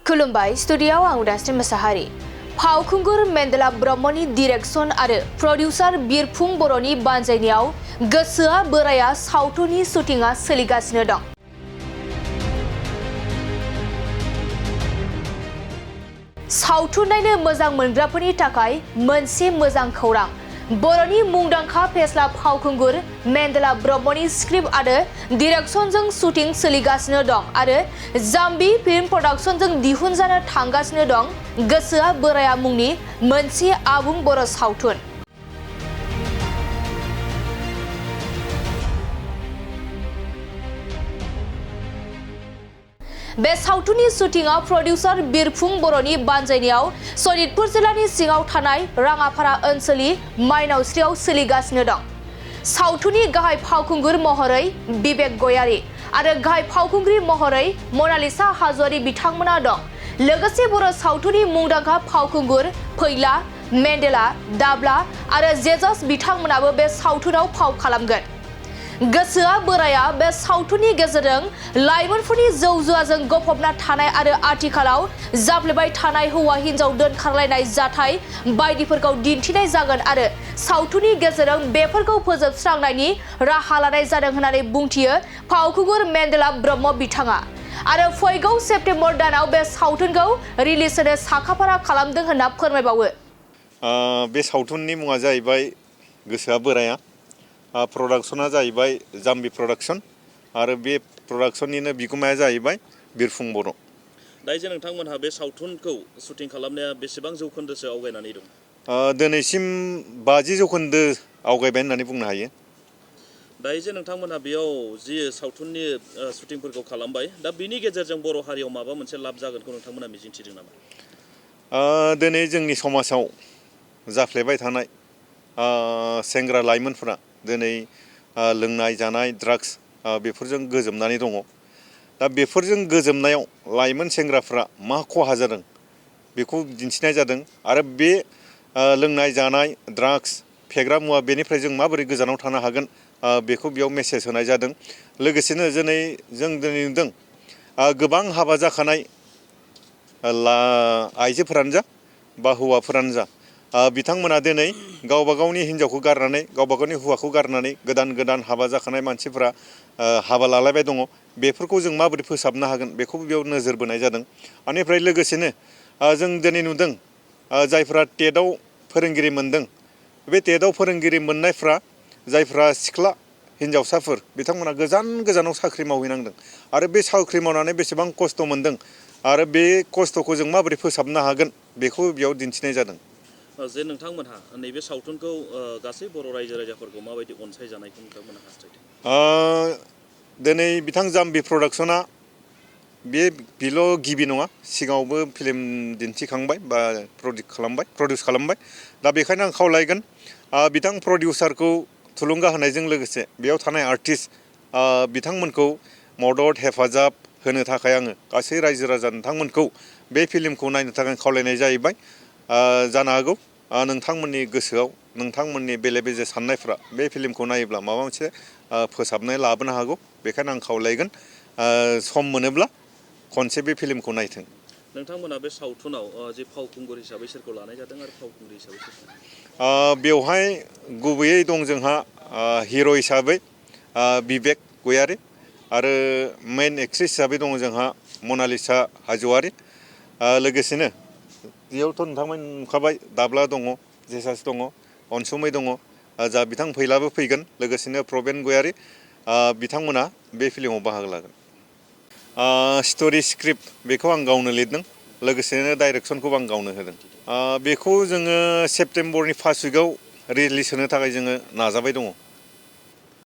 खुलुमबाय स्टुडियाव आं उदास्रि मोसाहारि फावखुंगुर मेन्देला ब्रह्मनि डिरेक्सन आरो प्रडिउसार बिरफुं बर'नि बानजायनायाव गोसोआ बोराया सावथुननि शुटिंआ सोलिगासिनो दं। सावथुन नायनो मोजां मोनग्राफोरनि थाखाय मोनसे मोजां खौरां। बर'नि मुंदांखा फेस्ला फावखुंगुर मेन्देला ब्रह्मनि स्क्रिप्ट आरो डिरेक्सनजों शुटिं सोलिगासिनो दं आरो जाम्बी फिल्म प्रडाक्शनजों दिहुनजानो थांगासिनो दं गोसोआ बोराया मुंनि मोनसे आबुं बर' सावथुन। बे सावथुननि शुटिंआ प्रडिउसार बिरफुं बर'नि बानजायनायाव सनितपुर जिल्लानि सिङाव थानाय राङापारा ओनसोलनि माइनावस्रियाव सोलिगासिनो दं। सावथुननि गाहाय फावखुंगुर महरै बिबेक गयारी आरो गाहाय फावखुंग्रि महरै मनालिसा हाज'वारी बिथांमोना दं। लोगोसे बर' सावथुननि मुंदांखा फावखुंगुर फैला, मेन्देला, दाब्ला आरो जेजास बिथांमोनाबो बे सावथुनाव फाव खालामगोन। गोसोआ बोराया बे सावथुननि गेजेरजों लाइमोनफोरनि जौ जुवाजों गफबना थानाय आरो आथिखालाव जाफ्लेबाय थानाय हौवा हिन्जाव दोनखारलायनाय जाथाय बायदिफोरखौ दिन्थिनाय जागोन आरो सावथुननि गेजेरजों बेफोरखौ फोजोबस्रांनायनि राहा लानाय जादों होननानै बुंथियो फावखुंगुर मेन्देला ब्रह्म बिथाङा आरो फैगौ सेप्तेम्बर दानाव बे सावथुनखौ रिलिज होनो साखाफारा खालामदों होनना फोरमायबावो। बे सावथुननि मुङा जाहैबाय गोसोआ बोराया। प्रडाक्शना जाहैबाय जाम्बी प्रडाक्शन आरो बे प्रडाक्शननिनो बिगुमाया जाहैबाय बिरफुं बर'। दायो नोंथांमोनहा बे सावथुनखौ शुटिं खालामनाया बेसेबां जौखोन्दोसो आवगायनानै दं? दिनैसिम 50 जौखोन्दो आवगायबाय होननानै बुंनो हायो। दायो नोंथांमोनहा बेयाव जि सावथुननि शुटिंफोरखौ खालामबाय, दा बिनि गेजेरजों बर' हारियाव माबा मोनसे लाब जागोनखौ नोंथांमोनहा मिजिंथिदों नामा? दिनै जोंनि समाजाव जाफ्लेबाय थानाय सेंग्रा लाइमोनफोरा दिनै लोंनाय जानाय ड्राग्स बेफोरजों गोजोमनानै दङ। दा बेफोरजों गोजोमनायाव लाइमोन सेंग्राफ्रा मा खहा जादों बेखौ दिन्थिनाय जादों आरो बे लोंनाय जानाय ड्राग्स फेग्रा मुवा बेनिफ्राय जों माबोरै गोजानाव थानो हागोन बेखौ बेयाव मेसेज होनाय जादों। लोगोसेनो जों दिनै नुदों गोबां हाबा जाखानाय आइजोफोरानो जा बा हौवाफोरानो जा बिथांमोना दिनै गावबा गावनि हिन्जावखौ गारनानै गावबा गावनि हौवाखौ गारनानै गोदान गोदान हाबा जाखानाय मानसिफोरा हाबा लालायबाय दङ। बेफोरखौ जों माबोरै फोसाबनो हागोन बेखौबो बेयाव नोजोर बोनाय जादों। बेनिफ्राय लोगोसेनो जों दिनै नुदों जायफ्रा टेटआव फोरोंगिरि मोनदों, बे टेटआव फोरोंगिरि मोननायफ्रा जायफ्रा सिख्ला हिन्जावसाफोर बिथांमोना गोजान गोजानाव साख्रि मावहैनांदों आरो बे साख्रि मावनानै बेसेबां खस्थ' मोनदों आरो बे खस्थ'खौ जों माबोरै फोसाबनो हागोन बेखौ बेयाव दिन्थिनाय जादों। जे नोंथांमोनहा नैबे सावथुनखौ गासै बर' रायजो राजाफोरखौ माबायदि अनसायजानायखौ नोंथांमोनहा हास्थायदों? दिनै बिथां जाम्बी प्रडाक्शना बेल' गिबि नङा, सिगाङावबो फिल्म दिन्थिखांबाय बा प्रडिउस खालामबाय। दा बेखायनो आं खावलायगोन बिथां प्रडिउसारखौ थुलुंगा होनायजों लोगोसे बेयाव थानाय आर्टिस्ट बिथांमोनखौ मदद हेफाजाब होनो थाखाय आङो गासै रायजो राजा नोंथांमोनखौ बे फिल्मखौ नायनो थाखाय खावलायनाय जाहैबाय। जानो हागौ नोंथांमोननि गोसोआव नोंथांमोननि बेले बेजे साननायफ्रा बे फिल्मखौ नायोब्ला माबा मोनसे फोसाबनाय लाबोनो हागौ। बेखायनो आं खावलायगोन सम मोनोब्ला खनसे बे फिल्मखौ नायथों। नोंथांमोना बे सावथुनाव जे फावखुंगुर हिसाबै सोरखौ लानाय जादों आरो फावखुंग्रि हिसाबै सोरखौ? बेवहाय गुबैयै दं जोंहा हिर' हिसाबै बिबेक गयारी आरो मेइन एक्ट्रेस हिसाबै दङ जोंहा मनालिसा हाज'वारी। लोगोसेनो बेयावथ' नोंथांमोन नुखाबाय दाब्ला दङ, जेसास दङ, अनसुमै दङ, जा बिथां फैलाबो फैगोन। लोगोसेनो प्रबेन गयारी बिथांमोना बे फिल्माव बाहागो लागोन। स्ट'रि स्क्रिप्ट बेखौ आं गावनो लिरदों, लोगोसेनो डाइरेक्सनखौबो आं गावनो होदों। बेखौ जोङो सेप्तेम्बरनि 1 उइकआव रिलिज होनो थाखाय जोङो नाजाबाय दङ।